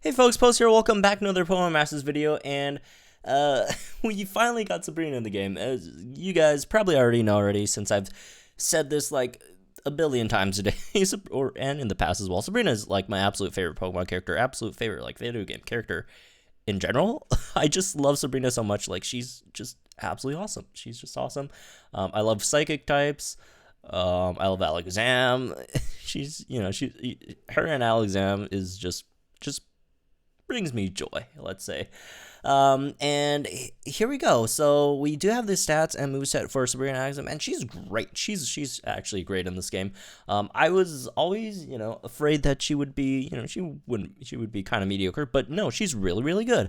Hey folks, Post here, welcome back to another Pokemon Masters video, and we finally got Sabrina in the game. As you guys probably already know since I've said this like a billion times a day, and in the past as well. Sabrina is like my absolute favorite Pokemon character, absolute favorite like video game character in general. I just love Sabrina so much, like she's just absolutely awesome. She's just awesome. I love psychic types. I love Alakazam. Her and Alakazam is just brings me joy, let's say. And here we go. So we do have the stats and moveset for Sabrina Alakazam, and she's great. She's actually great in this game. I was always, afraid that she would be, she would be kind of mediocre, but no, she's really good.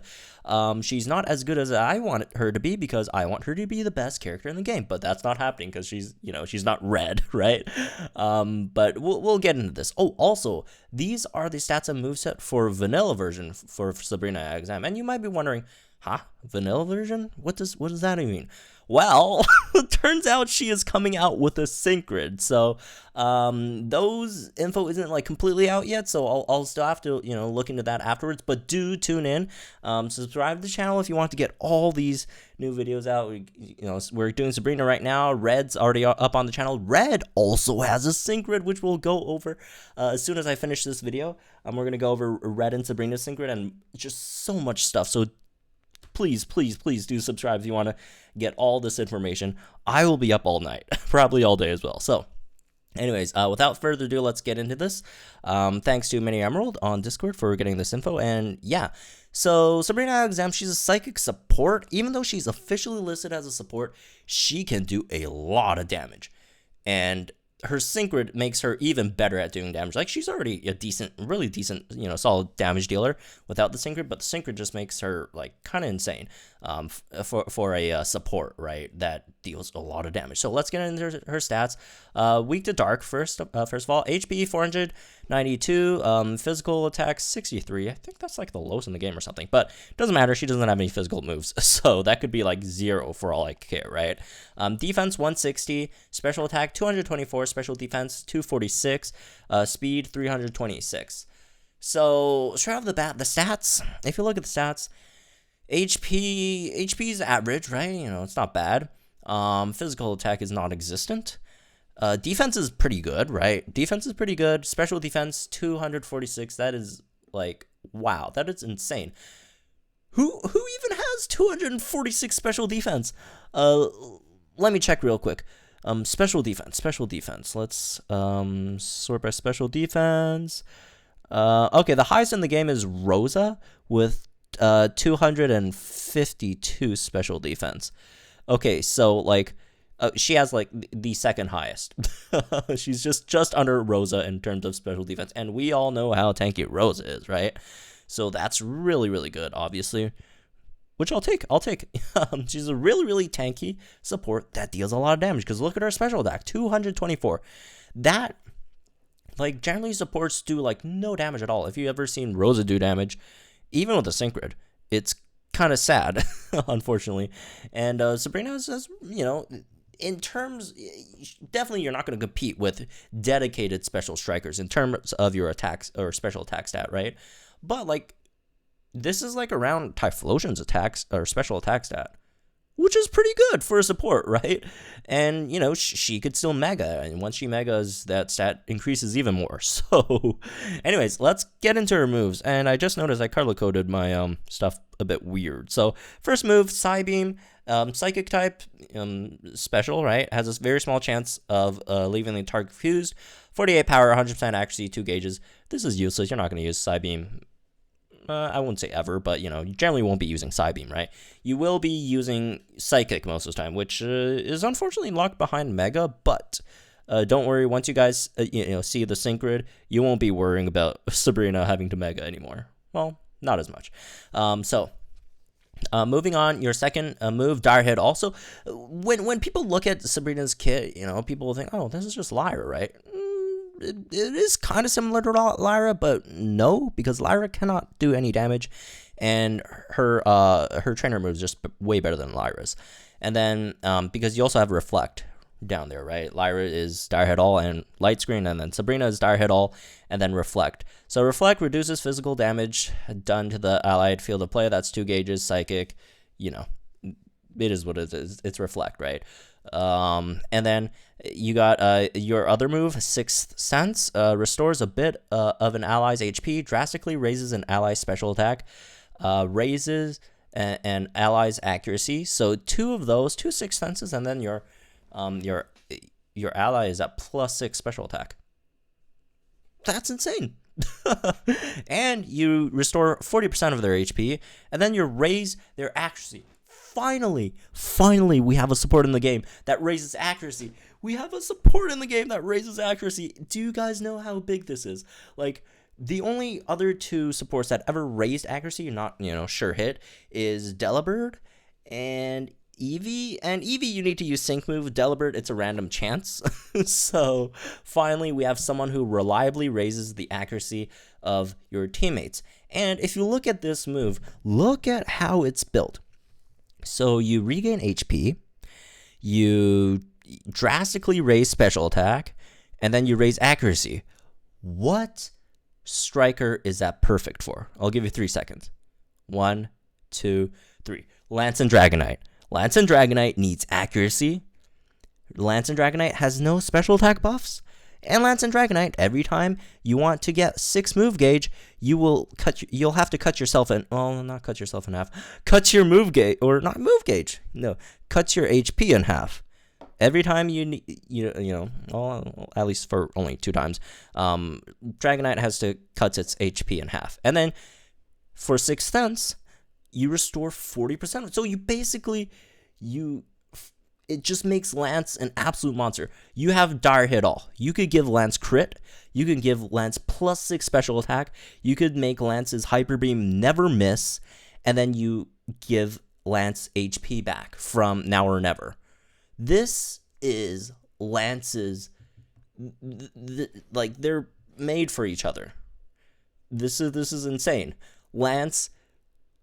She's not as good as I want her to be because I want her to be the best character in the game, but that's not happening because she's not red, right? But we'll get into this. Oh, also, these are the stats and moveset for vanilla version for Sabrina Alakazam, and you might be wondering, vanilla version? What does that even mean? Well, it turns out she is coming out with a Synchrid, so those info isn't like completely out yet, so I'll still have to look into that afterwards. But do tune in, subscribe to the channel if you want to get all these new videos out. We're doing Sabrina right now. Red's already up on the channel. Red also has a Synchrid, which we'll go over as soon as I finish this video. We're gonna go over Red and Sabrina's Synchrid and just so much stuff. So please do subscribe if you want to get all this information. I will be up all night, probably all day as well. So anyways, without further ado, let's get into this. Thanks to Mini Emerald on Discord for getting this info. And yeah, so Sabrina Alakazam, she's a psychic support. Even though she's officially listed as a support, she can do a lot of damage. And her Synchrid makes her even better at doing damage. Like, she's already a really decent, solid damage dealer without the Synchrid, but the Synchrid just makes her, like, kind of insane for a support, right, that deals a lot of damage. So let's get into her stats. Weak to Dark, first of all. HP, 492, physical attack, 63. I think that's, like, the lowest in the game or something, but it doesn't matter. She doesn't have any physical moves, so that could be, like, 0 for all I care, right? Defense, 160, special attack, 224, special defense, 246, speed, 326. So straight off the bat, the stats, if you look at the stats, HP is average, right? It's not bad. Physical attack is non-existent. Defense is pretty good, right? Defense is pretty good. Special defense, 246. That is, like, wow, that is insane. Who even has 246 special defense? Let me check real quick. Special defense. Let's sort by special defense. Okay, the highest in the game is Rosa with 252 special defense. Okay, so like she has like the second highest. She's just under Rosa in terms of special defense, and we all know how tanky Rosa is, right? So that's really good, obviously, which I'll take. She's a really tanky support that deals a lot of damage, because look at her special attack, 224. That, like, generally supports do like no damage at all. If you ever seen Rosa do damage, even with a Synchrid, it's kind of sad, unfortunately. And Sabrina is, in terms, definitely you're not going to compete with dedicated special strikers in terms of your attacks or special attack stat, right? But like, this is like around Typhlosion's attacks or special attack stat, which is pretty good for a support, right? And, she could still mega, and once she megas, that stat increases even more. So, anyways, let's get into her moves. And I just noticed I color-coded my stuff a bit weird. So, first move, Psybeam, Psychic type, special, right? Has a very small chance of leaving the target confused. 48 power, 100% accuracy, 2 gauges. This is useless. You're not going to use Psybeam. I wouldn't say ever, but, you generally won't be using Psybeam, right? You will be using Psychic most of the time, which is unfortunately locked behind Mega, but don't worry. Once you guys, see the Synchrid, you won't be worrying about Sabrina having to Mega anymore. Well, not as much. Moving on, your second move, Dire Hit. Also, when people look at Sabrina's kit, people will think, oh, this is just Lyra, right? It is kind of similar to Lyra, but no, because Lyra cannot do any damage, and her trainer move is just way better than Lyra's. And then because you also have Reflect, down there, right? Lyra is Dire Hit All and Light Screen, and then Sabrina is Dire Hit All and then Reflect. So Reflect reduces physical damage done to the allied field of play. That's 2 gauges, Psychic, you know, it is what it is. It's Reflect, right? And then you got your other move, Sixth Sense, restores a bit of an ally's HP, drastically raises an ally's special attack, raises an ally's accuracy. So 2 of those, 2 Sixth Senses, and then your ally is at +6 special attack. That's insane. And you restore 40% of their HP, and then you raise their accuracy. Finally, we have a support in the game that raises accuracy. We have a support in the game that raises accuracy. Do you guys know how big this is? Like, the only other 2 supports that ever raised accuracy, not, sure hit, is Delibird and Eevee. And Eevee, you need to use Sync Move. Delibird, it's a random chance. So, finally, we have someone who reliably raises the accuracy of your teammates. And if you look at this move, look at how it's built. So you regain HP, you drastically raise special attack, and then you raise accuracy. What striker is that perfect for? I'll give you 3 seconds. 1, 2, 3. Lance and Dragonite. Lance and Dragonite needs accuracy. Lance and Dragonite has no special attack buffs. And Lance and Dragonite, every time you want to get 6 move gauge, you'll have to cut yourself in. Well, not cut yourself in half. Cut your move gauge, or not move gauge. No, cut your HP in half. Every time well, at least for only 2 times, Dragonite has to cut its HP in half. And then for Sixth Sense, you restore 40%. So you basically, it just makes Lance an absolute monster. You have Dire Hit All. You could give Lance crit. You can give Lance +6 special attack. You could make Lance's Hyper Beam never miss. And then you give Lance HP back from now or never. This is Lance's, like, they're made for each other. This is insane. Lance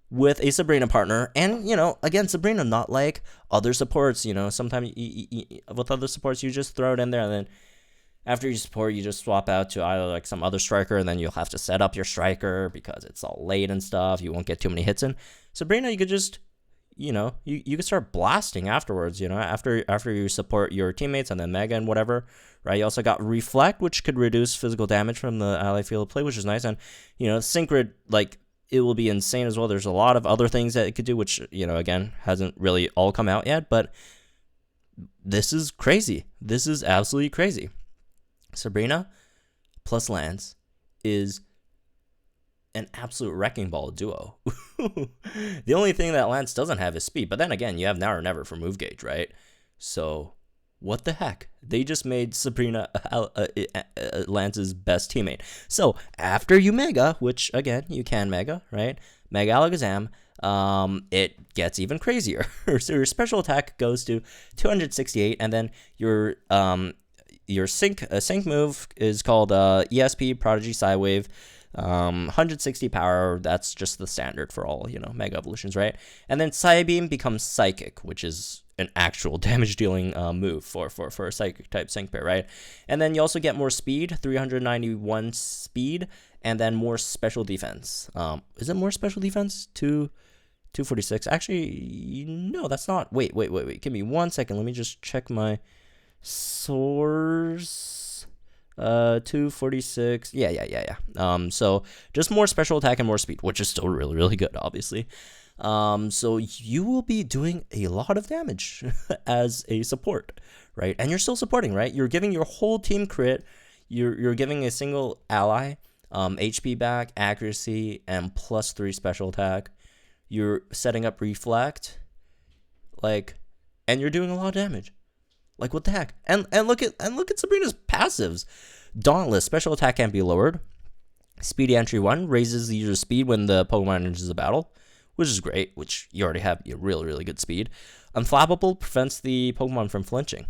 with a Sabrina partner, and, again, Sabrina, not like other supports, sometimes with other supports, you just throw it in there, and then after you support, you just swap out to either, like, some other striker, and then you'll have to set up your striker, because it's all late and stuff, you won't get too many hits in. Sabrina, you could just, you could start blasting afterwards, after you support your teammates, and then Mega and whatever, right? You also got Reflect, which could reduce physical damage from the ally field of play, which is nice, and, Synchro, like, it will be insane as well. There's a lot of other things that it could do, which, again, hasn't really all come out yet, but this is crazy. This is absolutely crazy. Sabrina plus Lance is an absolute wrecking ball duo. The only thing that Lance doesn't have is speed, but then again, you have now or never for move gauge, right? So, what the heck? They just made Sabrina Lance's best teammate. So, after you Mega, which, again, you can Mega, right? Mega Alakazam, it gets even crazier. So, your special attack goes to 268, and then your sync move is called ESP, Prodigy Psywave, 160 power. That's just the standard for all, Mega Evolutions, right? And then Psybeam becomes Psychic, which is an actual damage dealing move for a Psychic type sync pair, right? And then you also get more speed, 391 speed, and then more special defense. Is it more special defense? 246. Actually, no, that's not. Wait. Give me 1 second. Let me just check my source. 246. Yeah. So just more special attack and more speed, which is still really, really good, obviously. So you will be doing a lot of damage as a support, right? And you're still supporting, right? You're giving your whole team crit. You're giving a single ally HP back, accuracy, and +3 special attack. You're setting up Reflect, and you're doing a lot of damage. Like, what the heck? And look at Sabrina's passives. Dauntless, special attack can't be lowered. Speedy Entry 1 raises the user's speed when the Pokemon enters the battle, which is great, which you already have really, really good speed. Unflappable prevents the Pokemon from flinching.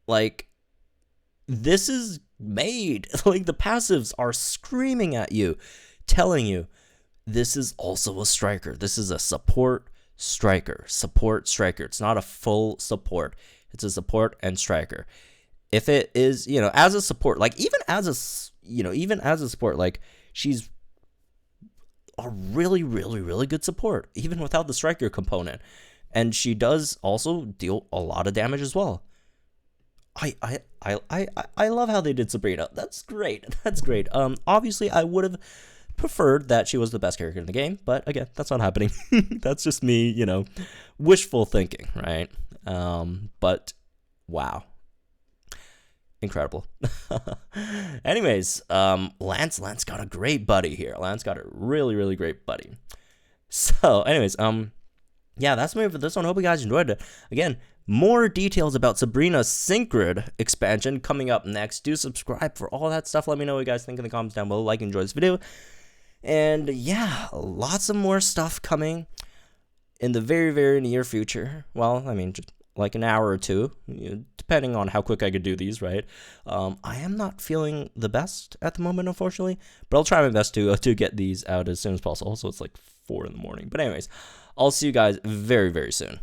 Like, this is made. Like, the passives are screaming at you, telling you, this is also a striker. This is a support striker. It's not a full support. It's a support and striker. If it is, as a support, like even as a support, like she's a really, really, really good support, even without the striker component. And she does also deal a lot of damage as well. I love how they did Sabrina. That's great. That's great. Obviously I would have preferred that she was the best character in the game, but again, that's not happening. That's just me, wishful thinking, right? But wow. Incredible. Anyways, Lance got a great buddy here. Lance got a really, really great buddy. So, anyways, yeah, that's me for this one. Hope you guys enjoyed it. Again, more details about Sabrina's Synchrid expansion coming up next. Do subscribe for all that stuff. Let me know what you guys think in the comments down below. Like and enjoy this video. And yeah, lots of more stuff coming in the very, very near future. Well, I mean, just like an hour or two, depending on how quick I could do these, right? I am not feeling the best at the moment, unfortunately, but I'll try my best to get these out as soon as possible. So it's like 4 in the morning. But anyways, I'll see you guys very, very soon.